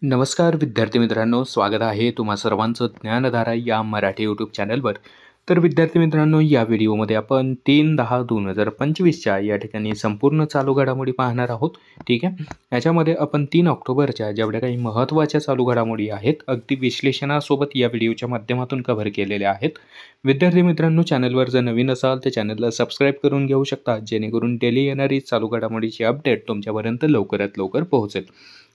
नमस्कार विद्यार्थी मित्रांनो, स्वागत आहे तुम्हा सर्वांचं ज्ञानधारा या मराठी यूट्यूब चॅनलवर. तर विद्यार्थी मित्रांनो, या व्हिडिओमध्ये आपण 3/10/2025च्या या ठिकाणी संपूर्ण चालू घडामोडी पाहणार आहोत. ठीक आहे. याच्यामध्ये आपण 3 ऑक्टोबरच्या जेवढ्या काही महत्त्वाच्या चालू घडामोडी आहेत अगदी विश्लेषणासोबत या व्हिडिओच्या माध्यमातून कव्हर केलेल्या आहेत. विद्यार्थी मित्रांनो, चॅनलवर जर नवीन असाल तर चॅनलला सबस्क्राईब करून घेऊ शकता, जेणेकरून डेली येणारी चालू घडामोडीची अपडेट तुमच्यापर्यंत लवकरात लवकर पोहोचेल.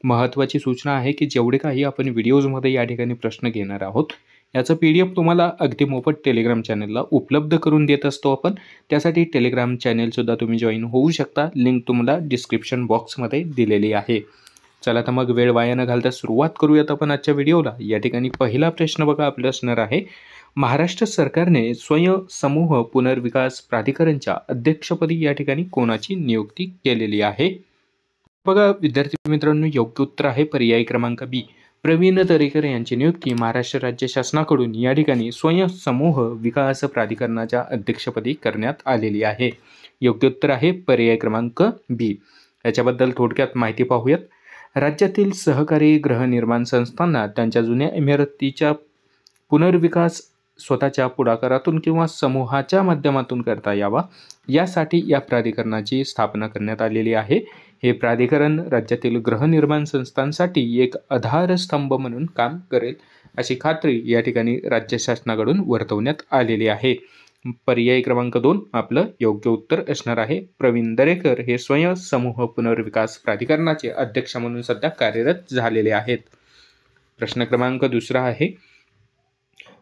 महत्त्वाची सूचना आहे की जेवढे काही आपण व्हिडिओजमध्ये या ठिकाणी प्रश्न घेणार आहोत याचं PDF तुम्हाला अगदी मोफत टेलिग्राम चॅनलला उपलब्ध करून देत असतो आपण. त्यासाठी टेलिग्राम चॅनलसुद्धा तुम्ही जॉईन होऊ शकता. लिंक तुम्हाला डिस्क्रिप्शन बॉक्समध्ये दिलेली आहे. चला तर मग वेळ वाया न घालता सुरुवात करूयात आपण आजच्या व्हिडिओला. या ठिकाणी पहिला प्रश्न बघा आपला असणार आहे, महाराष्ट्र सरकारने स्वयंसमूह पुनर्विकास प्राधिकरणच्या अध्यक्षपदी या ठिकाणी कोणाची नियुक्ती केलेली आहे? बघा विद्यार्थी मित्रांनो, योग्य उत्तर आहे पर्याय क्रमांक बी, प्रवीण दरेकर यांची नियुक्ती महाराष्ट्र राज्य शासनाकडून या ठिकाणी स्वयंसमूह विकास प्राधिकरणाच्या अध्यक्षपदी करण्यात आलेली आहे. योग्य उत्तर आहे पर्याय क्रमांक बी. याच्याबद्दल थोडक्यात माहिती पाहूयात. राज्यातील सहकारी गृहनिर्माण संस्थांना त्यांच्या जुन्या इमारतीच्या पुनर्विकास स्वतःच्या पुढाकारातून किंवा समूहाच्या माध्यमातून करता यावा, यासाठी या प्राधिकरणाची स्थापना करण्यात आलेली आहे. हे प्राधिकरण राज्यातील गृहनिर्माण संस्थांसाठी एक आधारस्तंभ म्हणून काम करेल अशी खात्री या ठिकाणी राज्य शासनाकडून वर्तवण्यात आलेली आहे. पर्याय क्रमांक 2 आपलं योग्य उत्तर असणार आहे. प्रवीण दरेकर हे स्वयंसमूह पुनर्विकास प्राधिकरणाचे अध्यक्ष म्हणून सध्या कार्यरत झालेले आहेत. प्रश्न क्रमांक 2 आहे,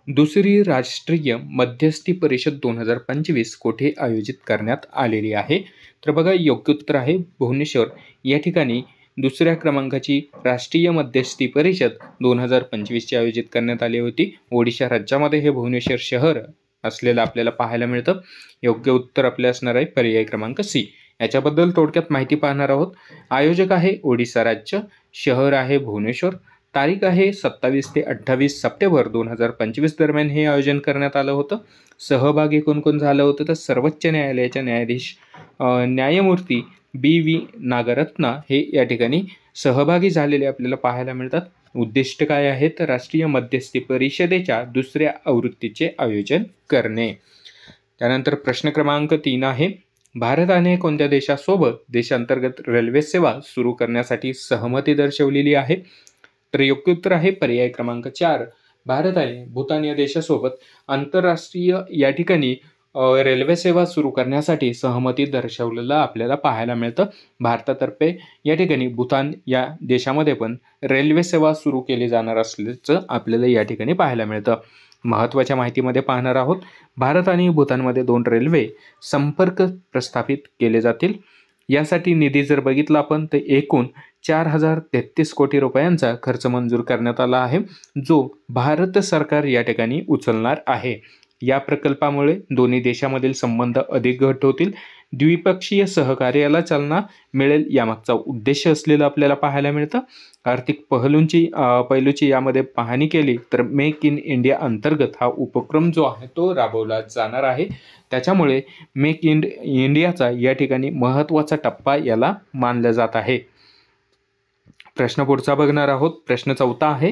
दुसरी राष्ट्रीय मध्यस्थी परिषद 2025 कोठे आयोजित करण्यात आलेली आहे? तर बघा योग्य उत्तर आहे भुवनेश्वर या ठिकाणी दुसऱ्या क्रमांकाची राष्ट्रीय मध्यस्थी परिषद 2025ची आयोजित करण्यात आली होती. ओडिशा राज्यामध्ये हे भुवनेश्वर शहर असलेलं आपल्याला पाहायला मिळतं. योग्य उत्तर आपले असणार आहे पर्याय क्रमांक सी. याच्याबद्दल थोडक्यात माहिती पाहणार आहोत. आयोजक आहे ओडिशा राज्य, शहर आहे भुवनेश्वर, तारीख आहे 27 ते 28 सप्टेंबर 2025 दरम्यान हे आयोजन करण्यात आलं होतं. सहभागी कोण कोण झालं होतं तर सर्वोच्च न्यायालयाचे न्यायाधीश न्यायमूर्ती BV नागरत्ना हे या ठिकाणी सहभागी झालेले आपल्याला पाहायला मिळतात. उद्दिष्ट काय आहे तर राष्ट्रीय मध्यस्थी परिषदेच्या दुसऱ्या आवृत्तीचे आयोजन करणे. त्यानंतर प्रश्न क्रमांक 3 आहे, भारताने कोणत्या देशासोबत देशांतर्गत रेल्वे सेवा सुरू करण्यासाठी सहमती दर्शवलेली आहे? तर योग्य उत्तर आहे पर्याय क्रमांक 4. भारताने भूतान या देशासोबत आंतरराष्ट्रीय या ठिकाणी रेल्वे सेवा सुरू करण्यासाठी सहमती दर्शवलेलं आपल्याला पाहायला मिळतं. भारतातर्फे या ठिकाणी भूतान या देशामध्ये पण रेल्वे सेवा सुरू केली जाणार असल्याचं आपल्याला या ठिकाणी पाहायला मिळतं. महत्त्वाच्या माहितीमध्ये पाहणार आहोत, भारत आणि भूतानमध्ये 2 रेल्वे संपर्क प्रस्थापित केले जातील. यासाठी निधी जर बघितला आपण तर एकूण 4033 कोटी रुपयांचा खर्च मंजूर करण्यात आला आहे, जो भारत सरकार या ठिकाणी उचलणार आहे. या प्रकल्पामुळे दोन्ही देशामधील संबंध अधिक घट्ट होतील, द्विपक्षीय सहकार्याला चालना मिळेल यामागचा उद्देश असलेलं आपल्याला पाहायला मिळतं. आर्थिक पैलूची यामध्ये पाहणी केली तर मेक इन इंडिया अंतर्गत हा उपक्रम जो आहे तो राबवला जाणार आहे. त्याच्यामुळे मेक इन इंडियाचा या ठिकाणी महत्त्वाचा टप्पा याला मानला जात आहे. प्रश्न पुढचा बघणार आहोत. प्रश्न 4 आहे,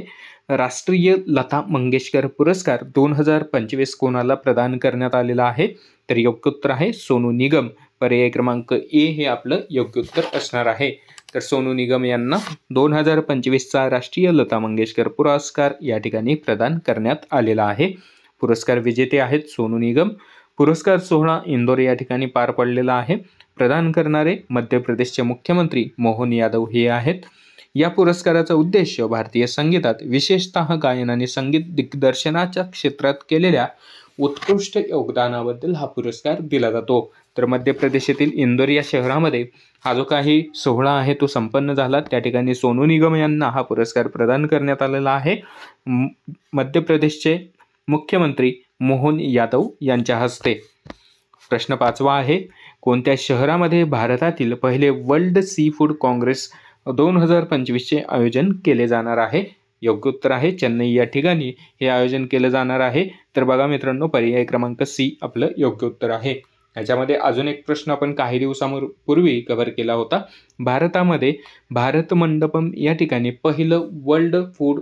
राष्ट्रीय लता मंगेशकर पुरस्कार 2025 कोणाला प्रदान करण्यात आलेला आहे? तर योग्य उत्तर आहे सोनू निगम. पर्याय क्रमांक ए हे आपलं योग्य उत्तर असणार आहे. तर सोनू निगम यांना 2025चा राष्ट्रीय लता मंगेशकर पुरस्कार या ठिकाणी प्रदान करण्यात आलेला आहे. पुरस्कार विजेते आहेत सोनू निगम. पुरस्कार सोहळा इंदोर या ठिकाणी पार पडलेला आहे. प्रदान करणारे मध्य प्रदेशचे मुख्यमंत्री मोहन यादव हे आहेत. या पुरस्काराचा उद्देश भारतीय संगीतात विशेषतः गायन आणि संगीत दिग्दर्शनाच्या क्षेत्रात केलेल्या उत्कृष्ट योगदानाबद्दल हा पुरस्कार दिला जातो. तर मध्य प्रदेशातील इंदोर या शहरामध्ये हा जो काही सोहळा आहे तो संपन्न झाला. त्या ठिकाणी सोनू निगम यांना हा पुरस्कार प्रदान करण्यात आलेला आहे मध्य प्रदेशचे मुख्यमंत्री मोहन यादव यांच्या हस्ते. प्रश्न 5 आहे, कोणत्या शहरामध्ये भारतातील पहिले वर्ल्ड सी फूड काँग्रेस 2025चे आयोजन केले जाणार आहे? योग्य उत्तर आहे चेन्नई या ठिकाणी हे आयोजन केलं जाणार आहे. तर बघा मित्रांनो पर्याय क्रमांक सी आपलं योग्य उत्तर आहे. याच्यामध्ये अजून एक प्रश्न आपण काही दिवसांपूर्वी कव्हर केला होता. भारतामध्ये भारत मंडपम या ठिकाणी पहिलं वर्ल्ड फूड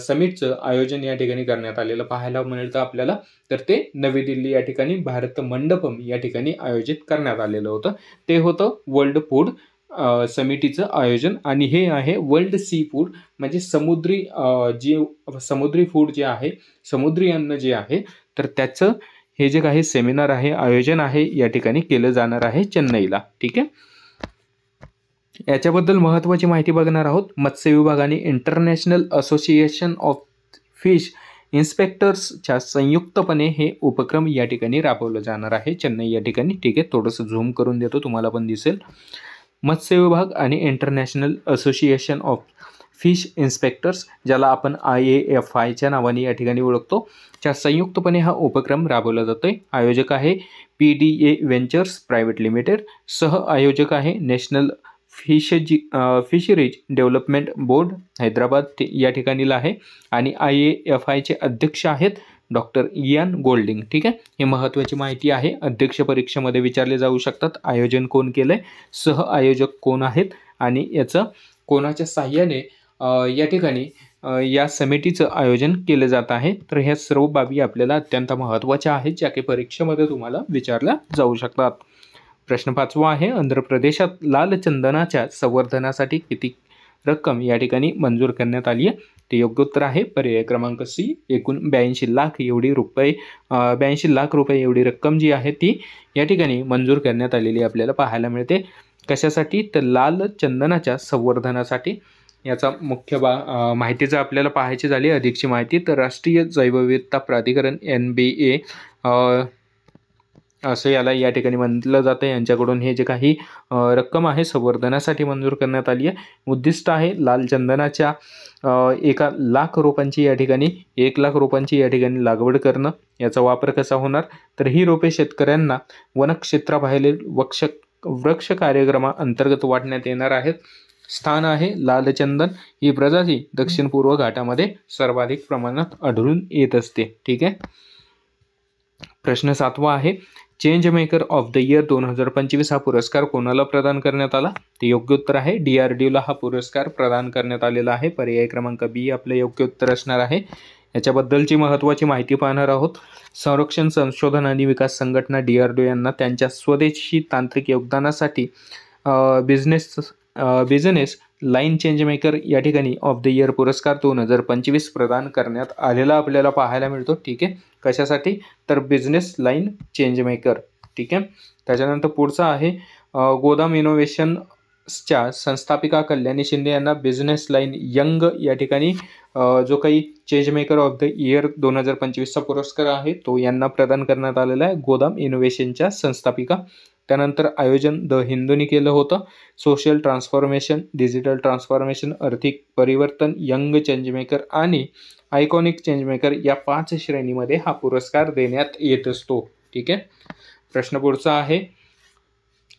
समिटचं आयोजन या ठिकाणी करण्यात आलेलं पाहायला मिळतं आपल्याला. तर ते नवी दिल्ली या ठिकाणी भारत मंडपम या ठिकाणी आयोजित करण्यात आलेलं होतं. ते होतं वर्ल्ड फूड समिटीचं आयोजन. आणि हे आहे वर्ल्ड सी फूड, म्हणजे समुद्री फूड जे आहे, समुद्री अन्न जे आहे, तर त्याचं हे जे काही सेमिनार आहे, आयोजन आहे, या ठिकाणी केलं जाणार आहे चेन्नईला. ठीक आहे. याच्याबद्दल महत्त्वाची माहिती बघणार आहोत. मत्स्य विभाग आणि इंटरनॅशनल असोसिएशन ऑफ फिश इन्स्पेक्टर्सच्या संयुक्तपणे हे उपक्रम या ठिकाणी राबवलं जाणार आहे चेन्नई या ठिकाणी. ठीक आहे, थोडंसं झूम करून देतो, तुम्हाला पण दिसेल. मत्स्य विभाग आणि international association of fish inspectors, ज्याला आपण IAFIच्या नावाने या ठिकाणी ओळखतो, च्या संयुक्तपणे हा उपक्रम राबवला जातोय. आयोजक आहे PDA व्हेंचर्स प्रायव्हेट लिमिटेड. सह आयोजक आहे national fisheries development board Hyderabad या ठिकाणीला आहे. आणि IAFIचे अध्यक्ष आहेत डॉक्टर इयान गोल्डिंग. ठीक आहे, हे महत्त्वाची माहिती आहे. अध्यक्ष परीक्षेमध्ये विचारले जाऊ शकतात. आयोजन कोण केलंय, सह आयोजक कोण आहेत, आणि याचं कोणाच्या साह्याने या ठिकाणी या समितीचं आयोजन केलं जात आहे. तर ह्या सर्व बाबी आपल्याला अत्यंत महत्त्वाच्या आहेत, ज्या की परीक्षेमध्ये तुम्हाला विचारल्या जाऊ शकतात. प्रश्न 5वा आहे, आंध्र प्रदेशात लाल चंदनाच्या संवर्धनासाठी किती रक्कम या ठिकाणी मंजूर करण्यात आली आहे? ते योग्य उत्तर आहे पर्याय क्रमांक C, एकूण 82 लाख रुपये एवढी रक्कम जी आहे ती या ठिकाणी मंजूर करण्यात आलेली आपल्याला पाहायला मिळते. कशासाठी? तर लाल चंदनाच्या संवर्धनासाठी. याचा मुख्य माहितीचं आपल्याला पाहायची झाली अधिकची माहिती, तर राष्ट्रीय जैवविविधता प्राधिकरण NBA असं याला या ठिकाणी म्हटलं जातं. यांच्याकडून हे जे काही रक्कम आहे संवर्धनासाठी मंजूर करण्यात आली आहे. उद्दिष्ट आहे लाल चंदनाच्या 1 लाख रोपांची या ठिकाणी 1 लाख रोपांची या ठिकाणी लागवड करणं. याचा वापर कसा होणार? तर ही रोपे शेतकऱ्यांना वनक्षेत्राबाहेरील वृक्ष कार्यक्रमाअंतर्गत वाटण्यात येणार आहेत. स्थान आहे लाल चंदन ही प्रजाती दक्षिण पूर्व घाटामध्ये सर्वाधिक प्रमाणात आढळून येत असते. ठीक आहे. प्रश्न 7वा आहे, change maker of the year 2025 हा पुरस्कार कोणाला प्रदान करण्यात आला? ते योग्य उत्तर आहे DRDOला हा पुरस्कार प्रदान करण्यात आलेला आहे. पर्याय क्रमांक B आपलं योग्य उत्तर असणार आहे. याच्याबद्दलची महत्त्वाची माहिती पाहणार आहोत. संरक्षण संशोधन आणि विकास संघटना DRDO यांना त्यांच्या स्वदेशी तांत्रिक योगदानासाठी बिझनेस लाईन चेंज मेकर या ठिकाणी ऑफ द इयर पुरस्कार 2025 प्रदान करण्यात आलेला आपल्याला पाहायला मिळतो. ठीक आहे, कशासाठी? तर बिझनेस लाईन चेंज मेकर. ठीक आहे. त्याच्यानंतर पुढचा आहे गोदाम इनोव्हेशन्सच्या संस्थापिका कल्याणी शिंदे यांना बिझनेस लाईन यंग या ठिकाणी जो काही change maker of the year 2025चा पुरस्कार आहे तो यांना प्रदान करण्यात आलेला आहे, गोदाम इनोव्हेशनच्या संस्थापिका. त्यानंतर आयोजन द हिंदूनी केलं होतं. सोशल ट्रान्सफॉर्मेशन, डिजिटल ट्रान्सफॉर्मेशन, आर्थिक परिवर्तन, यंग चेंजमेकर आणि आयकॉनिक चेंजमेकर या 5 श्रेणीमध्ये हा पुरस्कार देण्यात येत असतो. ठीक आहे. प्रश्न पुढचा आहे,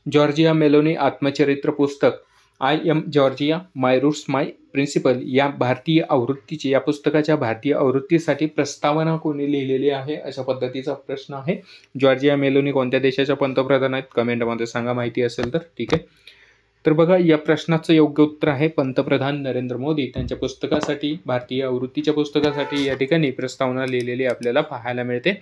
जॉर्जिया मेलोनी आत्मचरित्र पुस्तक I am Giorgia my roots my principle या पुस्तकाच्या भारतीय आवृत्तीसाठी प्रस्तावना कोणी लिहिलेली आहे अशा पद्धतीचा प्रश्न आहे. जॉर्जिया मेलोनी कोणत्या देशाच्या पंतप्रधान आहेत? कमेंटमध्ये सांगा माहिती असेल तर. ठीक आहे. तर बघा, या प्रश्नाचं योग्य उत्तर आहे पंतप्रधान नरेंद्र मोदी. त्यांच्या पुस्तकासाठी, भारतीय आवृत्तीच्या पुस्तकासाठी या ठिकाणी प्रस्तावना लिहिलेली आपल्याला पाहायला मिळते.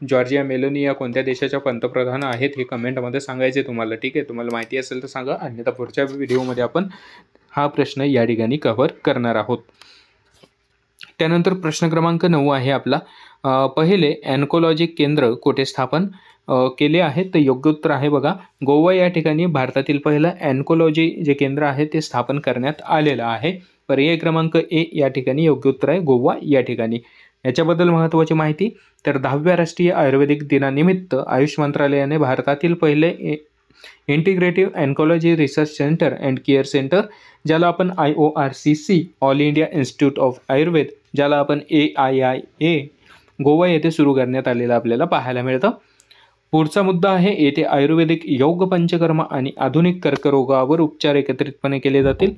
जॉर्जिया मेलोनी या कोणत्या देशाच्या पंतप्रधान आहेत हे कमेंटमध्ये सांगायचे तुम्हाला. ठीक आहे, तुम्हाला माहिती असेल तर सांगा, अन्यथा पुढच्या व्हिडिओमध्ये आपण हा प्रश्न या ठिकाणी कव्हर करणार आहोत. त्यानंतर प्रश्न क्रमांक 9 आहे आपला, पहिले अॅन्कोलॉजी केंद्र कुठे स्थापन केले आहे? तर योग्य उत्तर आहे बघा, गोवा या ठिकाणी भारतातील पहिलं अॅन्कोलॉजी जे केंद्र आहे ते स्थापन करण्यात आलेलं आहे. पर्याय क्रमांक A या ठिकाणी योग्य उत्तर आहे, गोवा या ठिकाणी. याच्याबद्दल महत्त्वाची माहिती, तर 10व्या राष्ट्रीय आयुर्वेदिक दिनानिमित्त आयुष मंत्रालयाने भारतातील पहिले integrative oncology research centre and care centre, ज्याला आपण IORCC all India institute of Ayurveda, ज्याला आपण AIIA गोवा येथे सुरू करण्यात आलेलं आपल्याला पाहायला मिळतं. पुढचा मुद्दा आहे, येथे आयुर्वेदिक योग पंचकर्म आणि आधुनिक कर्करोगावर उपचार एकत्रितपणे केले जातील.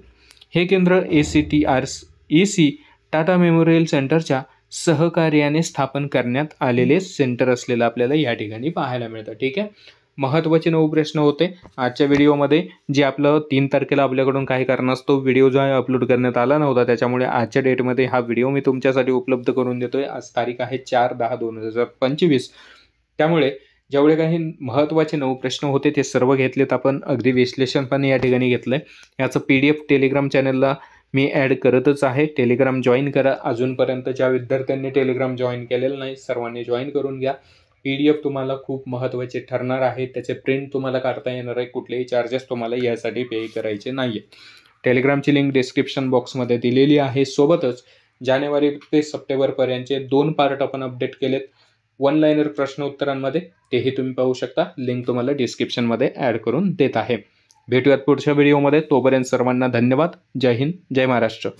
हे केंद्र AC टाटा मेमोरियल सेंटरच्या सहकार्याने स्थापन करण्यात आलेले सेंटर असलेलं आपल्याला या ठिकाणी पाहायला मिळतं. ठीक आहे. महत्त्वाचे 9 प्रश्न होते आजच्या व्हिडिओमध्ये. जे आपलं 3 तारखेला आपल्याकडून काही कारणास्तव व्हिडिओ जो आहे अपलोड करण्यात आला नव्हता, त्याच्यामुळे आजच्या डेटमध्ये हा व्हिडिओ मी तुमच्यासाठी उपलब्ध करून देतोय. आज तारीख आहे 4/10/2025. त्यामुळे जेवढे काही महत्त्वाचे 9 प्रश्न होते ते सर्व घेतलेत आपण. अगदी विश्लेषण पण या ठिकाणी घेतलं आहे. याचं PDF टेलिग्राम चॅनलला मी ॲड करतच आहे. टेलिग्राम जॉईन करा. अजूनपर्यंत ज्या विद्यार्थ्यांनी टेलिग्राम जॉईन केलेलं नाही सर्वांनी जॉईन करून घ्या. PDF तुम्हाला खूप महत्त्वाचे ठरणार आहे. त्याचे प्रिंट तुम्हाला काढता येणार आहे. कुठलेही चार्जेस तुम्हाला यासाठी पे करायचे नाही आहे. टेलिग्रामची लिंक डिस्क्रिप्शन बॉक्समध्ये दिलेली आहे. सोबतच जानेवारी ते सप्टेंबरपर्यंतचे 2 पार्ट आपण अपडेट केलेत 1 लाइनर प्रश्न उत्तरांमध्ये. तेही तुम्ही पाहू शकता. लिंक तुम्हाला डिस्क्रिप्शनमध्ये ॲड करून देत आहे. भेटूयात पुढच्या व्हिडिओमध्ये. तोपर्यंत सर्वांना धन्यवाद. जय हिंद, जय महाराष्ट्र.